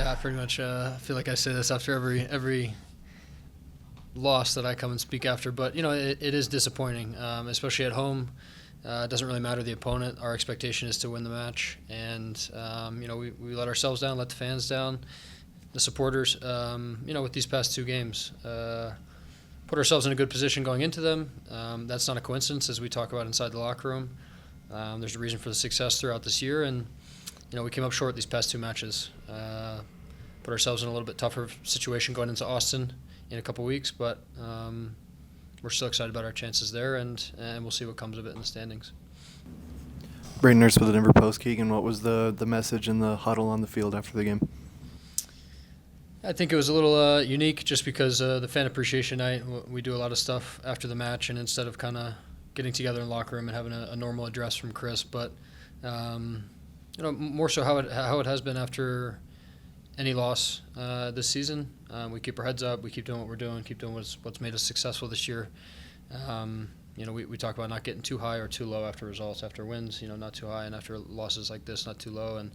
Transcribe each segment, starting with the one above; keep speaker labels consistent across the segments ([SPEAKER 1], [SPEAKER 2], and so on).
[SPEAKER 1] Yeah, I pretty much feel like I say this after every loss that I come and speak after. But it is disappointing, especially at home. It doesn't really matter the opponent. Our expectation is to win the match, and we let ourselves down, let the fans down, the supporters. With these past two games, put ourselves in a good position going into them. That's not a coincidence, as we talk about inside the locker room. There's a reason for the success throughout this year, and we came up short these past two matches. Put ourselves in a little bit tougher situation going into Austin in a couple weeks, but we're still excited about our chances there, and we'll see what comes of it in the standings.
[SPEAKER 2] Braden Nurse with the Denver Post. Keegan, what was the message in the huddle on the field after the game?
[SPEAKER 1] I think it was a little unique just because the fan appreciation night, we do a lot of stuff after the match, and instead of kind of getting together in the locker room and having a normal address from Chris, but more so how it has been after any loss this season. We keep our heads up, we keep doing what we're doing, keep doing what's made us successful this year. We talk about not getting too high or too low after results, after wins, not too high, and after losses like this, not too low, and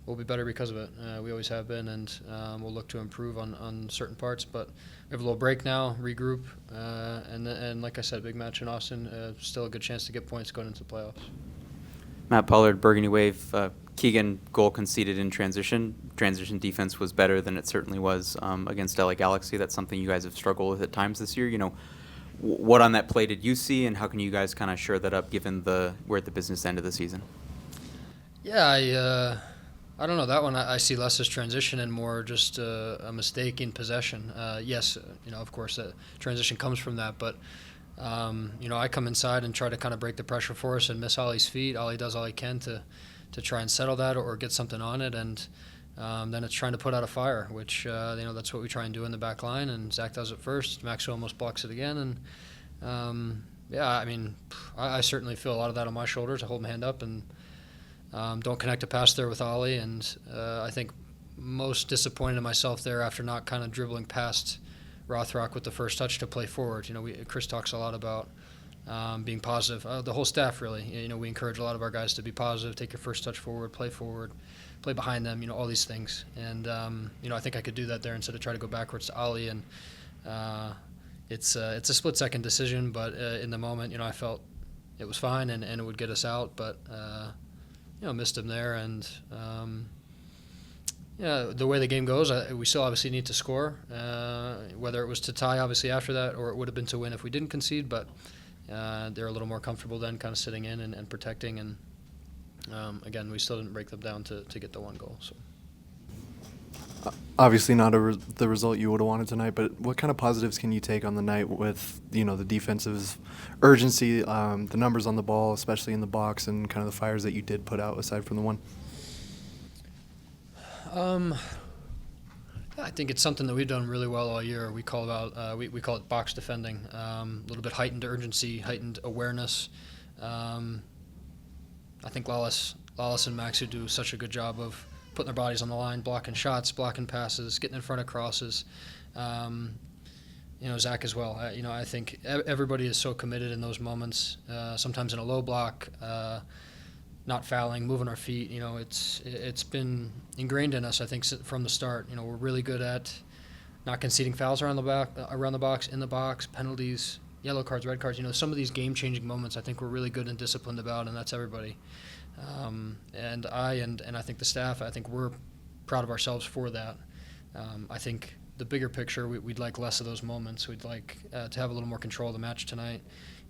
[SPEAKER 1] we'll be better because of it. We always have been, and we'll look to improve on certain parts, but we have a little break now, regroup, and like I said, big match in Austin, still a good chance to get points going into the playoffs.
[SPEAKER 3] Matt Pollard, Burgundy Wave. Keegan, goal conceded in transition. Transition defense was better than it certainly was against LA Galaxy. That's something you guys have struggled with at times this year. What on that play did you see, and how can you guys kind of shore that up given we're at the business end of the season?
[SPEAKER 1] Yeah, I don't know. That one I see less as transition and more just a mistake in possession. Yes, of course, transition comes from that, but I come inside and try to kind of break the pressure for us and miss Ollie's feet. Ollie does all he can to try and settle that or get something on it, and then it's trying to put out a fire, which that's what we try and do in the back line, and Zach does it first. Max almost blocks it again, and I certainly feel a lot of that on my shoulders. I hold my hand up and don't connect a pass there with Ollie, and I think most disappointed in myself there after not kind of dribbling past Rothrock with the first touch to play forward. Chris talks a lot about being positive. The whole staff really. We encourage a lot of our guys to be positive, take your first touch forward, play behind them. All these things, and I think I could do that there instead of try to go backwards to Ollie. And it's a split-second decision, but in the moment, I felt it was fine and it would get us out, but missed him there, and the way the game goes, we still obviously need to score, whether it was to tie obviously after that or it would have been to win if we didn't concede, but they're a little more comfortable then kind of sitting in and protecting, and again, we still didn't break them down to get the one goal. So
[SPEAKER 2] obviously not the result you would have wanted tonight, but what kind of positives can you take on the night with the defensive urgency, the numbers on the ball, especially in the box, and kind of the fires that you did put out aside from the one?
[SPEAKER 1] I think it's something that we've done really well all year. We call it box defending. A little bit heightened urgency, heightened awareness. I think Lawless and Max who do such a good job of putting their bodies on the line, blocking shots, blocking passes, getting in front of crosses. Zach as well. I think everybody is so committed in those moments. Sometimes in a low block, not fouling, moving our feet. It's been ingrained in us, I think, from the start. We're really good at not conceding fouls around the box, in the box, penalties, yellow cards, red cards. Some of these game-changing moments, I think we're really good and disciplined about, and that's everybody. And I think the staff, I think we're proud of ourselves for that. I think the bigger picture, we'd like less of those moments. We'd like to have a little more control of the match tonight.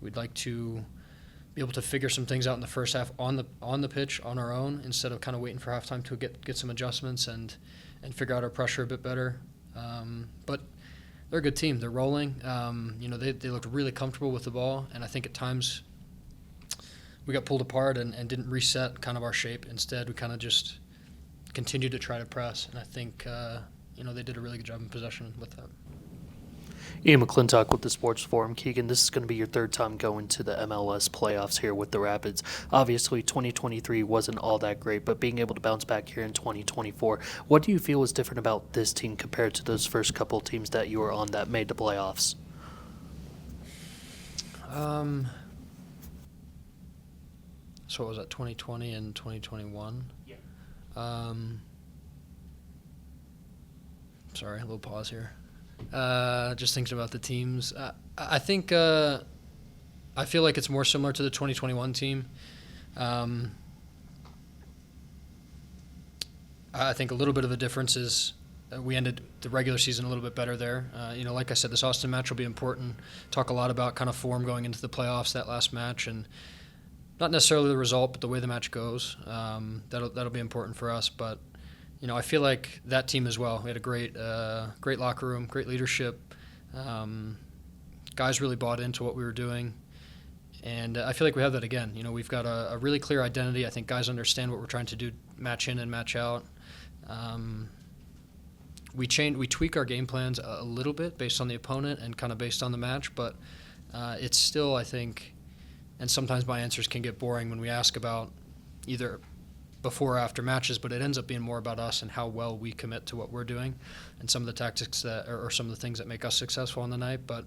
[SPEAKER 1] We'd like to be able to figure some things out in the first half on the pitch on our own instead of kind of waiting for halftime to get some adjustments and figure out our pressure a bit better. But they're a good team. They're rolling. They looked really comfortable with the ball, and I think at times we got pulled apart and didn't reset kind of our shape. Instead, we kind of just continued to try to press, and I think they did a really good job in possession with that.
[SPEAKER 4] Ian McClintock with the Sports Forum. Keegan, this is going to be your third time going to the MLS playoffs here with the Rapids. Obviously, 2023 wasn't all that great, but being able to bounce back here in 2024, what do you feel is different about this team compared to those first couple of teams that you were on that made the playoffs?
[SPEAKER 1] So what was that, 2020 and 2021?
[SPEAKER 4] Yeah.
[SPEAKER 1] Sorry, a little pause here. Just thinking about the teams. I think I feel like it's more similar to the 2021 team. I think a little bit of a difference is we ended the regular season a little bit better there. Like I said, this Austin match will be important. Talk a lot about kind of form going into the playoffs, that last match, and not necessarily the result, but the way the match goes. That'll be important for us. But I feel like that team as well. We had a great locker room, great leadership. Guys really bought into what we were doing. And I feel like we have that again. We've got a really clear identity. I think guys understand what we're trying to do, match in and match out. We tweak our game plans a little bit based on the opponent and kind of based on the match, but it's still, I think, and sometimes my answers can get boring when we ask about either before or after matches, but it ends up being more about us and how well we commit to what we're doing and some of the tactics that or some of the things that make us successful on the night. But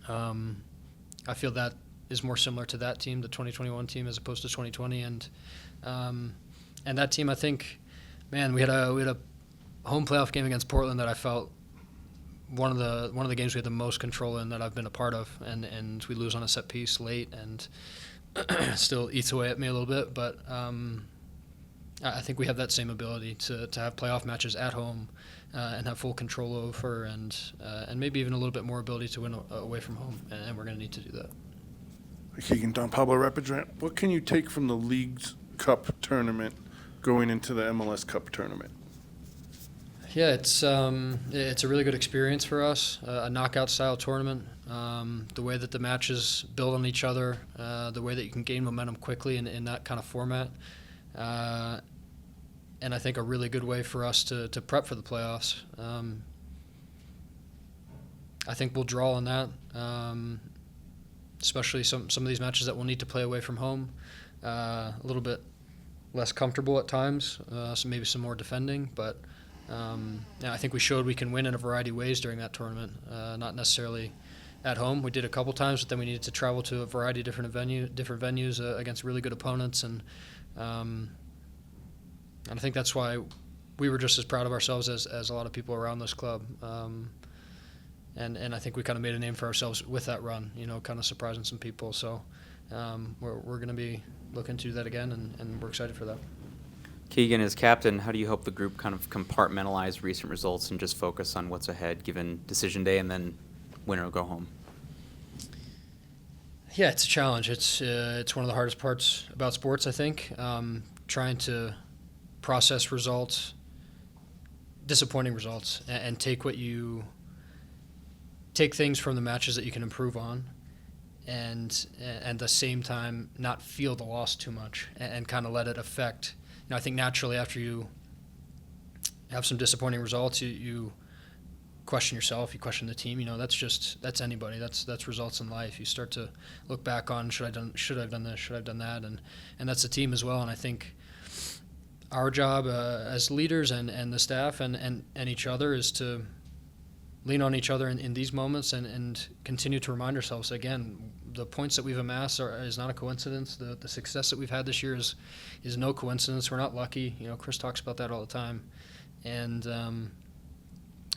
[SPEAKER 1] I feel that is more similar to that team, the 2021 team, as opposed to 2020. And that team, I think, man, we had a home playoff game against Portland that I felt one of the games we had the most control in that I've been a part of, and we lose on a set piece late, and still eats away at me a little bit. But I think we have that same ability to have playoff matches at home and have full control over, and maybe even a little bit more ability to win away from home, and we're going to need to do that.
[SPEAKER 5] Keegan, Don Pablo Rapidrant, what can you take from the League's Cup tournament going into the MLS Cup tournament?
[SPEAKER 1] Yeah, it's a really good experience for us, a knockout-style tournament. The way that the matches build on each other, the way that you can gain momentum quickly in that kind of format, and I think a really good way for us to prep for the playoffs. I think we'll draw on that, especially some of these matches that we'll need to play away from home, a little bit less comfortable at times, so maybe some more defending, but I think we showed we can win in a variety of ways during that tournament, not necessarily at home. We did a couple times, but then we needed to travel to a variety of different venues against really good opponents, and I think that's why we were just as proud of ourselves as a lot of people around this club. And I think we kind of made a name for ourselves with that run, kind of surprising some people. So we're going to be looking to do that again, and we're excited for that.
[SPEAKER 3] Keegan, as captain, how do you hope the group kind of compartmentalize recent results and just focus on what's ahead given decision day and then win or go home?
[SPEAKER 1] Yeah, it's a challenge. It's one of the hardest parts about sports, I think, trying to process results, disappointing results, and take things from the matches that you can improve on, and at the same time not feel the loss too much and kind of let it affect. I think naturally after you have some disappointing results, you question yourself, you question the team. That's anybody. That's results in life. You start to look back on should I have done this, should I have done that, and that's the team as well. And I think our job as leaders and the staff and each other is to lean on each other in these moments and continue to remind ourselves, again, the points that we've amassed is not a coincidence. The success that we've had this year is no coincidence. We're not lucky. Chris talks about that all the time. And,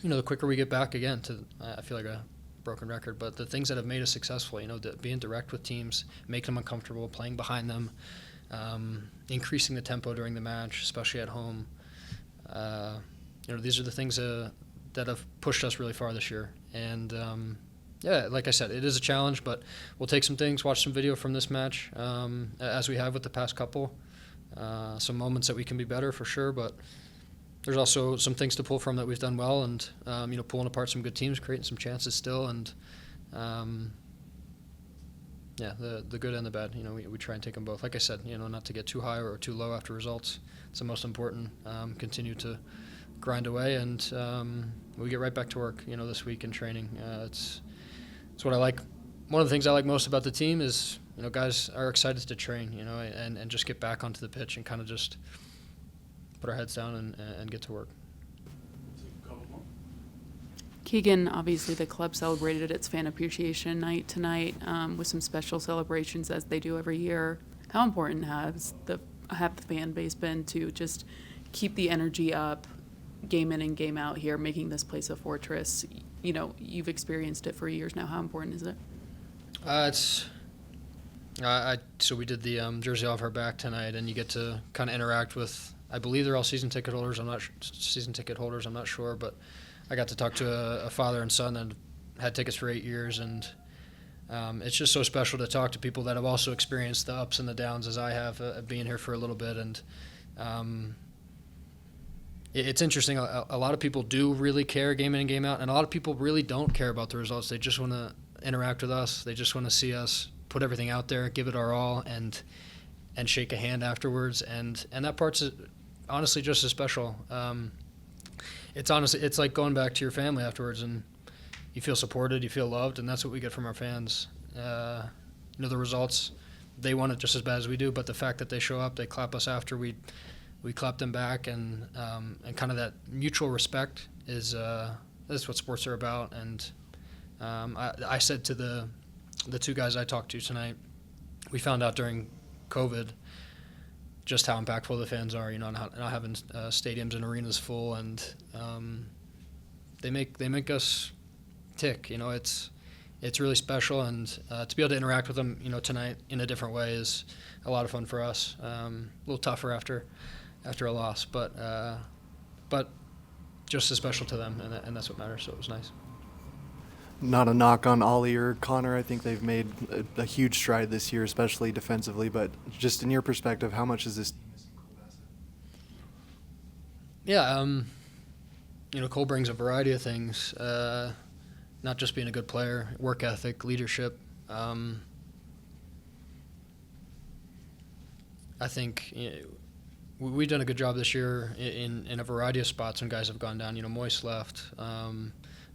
[SPEAKER 1] the quicker we get back again to, I feel like a broken record, but the things that have made us successful, being direct with teams, making them uncomfortable, playing behind them, increasing the tempo during the match, especially at home. These are the things that have pushed us really far this year. And, like I said, it is a challenge, but we'll take some things, watch some video from this match, as we have with the past couple. Some moments that we can be better for sure, but there's also some things to pull from that we've done well, and pulling apart some good teams, creating some chances still, and the good and the bad. We try and take them both. Like I said, not to get too high or too low after results. It's the most important. Continue to grind away, and we get right back to work. This week in training, it's what I like. One of the things I like most about the team is guys are excited to train. And just get back onto the pitch and kind of just put our heads down and get to work.
[SPEAKER 6] Keegan, obviously the club celebrated its fan appreciation night tonight with some special celebrations as they do every year. How important have the fan base been to just keep the energy up, game in and game out here, making this place a fortress. You know, you've experienced it for years now. How important is it?
[SPEAKER 1] So we did the jersey off our back tonight, and you get to kind of interact with. I believe they're all season ticket holders. I'm not sure, but I got to talk to a father and son that had tickets for 8 years, and it's just so special to talk to people that have also experienced the ups and the downs as I have, being here for a little bit. And it's interesting. A lot of people do really care game in and game out, and a lot of people really don't care about the results. They just want to interact with us. They just want to see us put everything out there, give it our all, and shake a hand afterwards. And that part's honestly just as special. It's like going back to your family afterwards, and you feel supported, you feel loved, and that's what we get from our fans. The results, they want it just as bad as we do, but the fact that they show up, they clap us after, we clap them back, and kind of that mutual respect is what sports are about. And I said to the two guys I talked to tonight, we found out during COVID just how impactful the fans are, not having stadiums and arenas full, and they make us tick. It's really special, and to be able to interact with them, tonight in a different way is a lot of fun for us. A little tougher after a loss, but just as special to them, and that's what matters. So it was nice.
[SPEAKER 2] Not a knock on Ollie or Connor. I think they've made a huge stride this year, especially defensively. But just in your perspective, how much is this?
[SPEAKER 1] Yeah, Cole brings a variety of things. Not just being a good player, work ethic, leadership. I think we've done a good job this year in a variety of spots when guys have gone down. Moise left.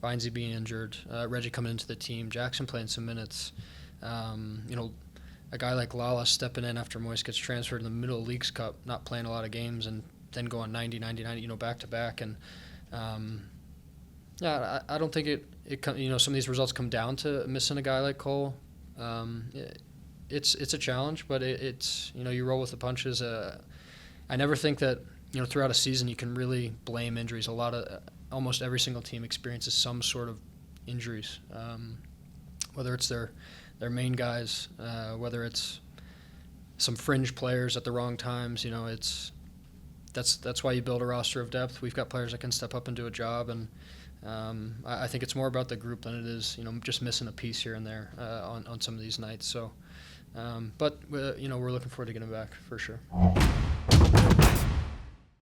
[SPEAKER 1] Vinesy being injured, Reggie coming into the team, Jackson playing some minutes. A guy like Lala stepping in after Moise gets transferred in the middle of Leagues Cup, not playing a lot of games, and then going 90, back to back. And I don't think it some of these results come down to missing a guy like Cole. It's a challenge, but it's you roll with the punches. I never think that throughout a season you can really blame injuries. Almost every single team experiences some sort of injuries, whether it's their main guys, whether it's some fringe players at the wrong times. That's why you build a roster of depth. We've got players that can step up and do a job, and I think it's more about the group than it is just missing a piece here and there on some of these nights. So, but we're looking forward to getting back for sure.